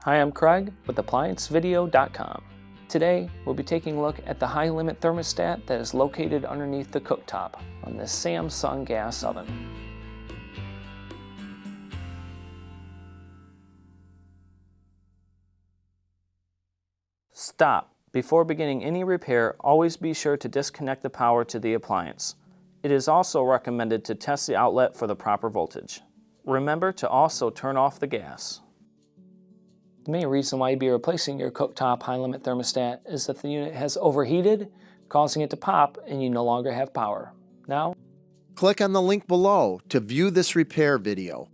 Hi, I'm Craig with ApplianceVideo.com. Today, we'll be taking a look at the high-limit thermostat that is located underneath the cooktop on this Samsung gas oven. Stop. Before beginning any repair, always be sure to disconnect the power to the appliance. It is also recommended to test the outlet for the proper voltage. Remember to also turn off the gas. The main reason why you'd be replacing your cooktop high-limit thermostat is that the unit has overheated, causing it to pop, and you no longer have power. Now, click on the link below to view this repair video.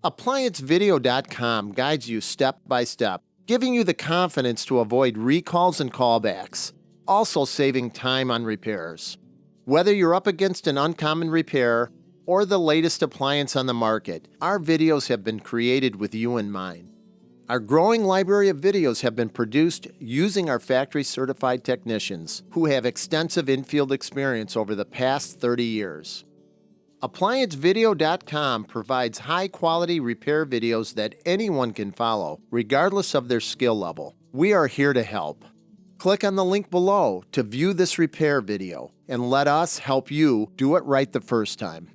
ApplianceVideo.com guides you step by step, giving you the confidence to avoid recalls and callbacks, also saving time on repairs. Whether you're up against an uncommon repair or the latest appliance on the market, our videos have been created with you in mind. Our growing library of videos have been produced using our factory-certified technicians who have extensive infield experience over the past 30 years. ApplianceVideo.com provides high-quality repair videos that anyone can follow, regardless of their skill level. We are here to help. Click on the link below to view this repair video and let us help you do it right the first time.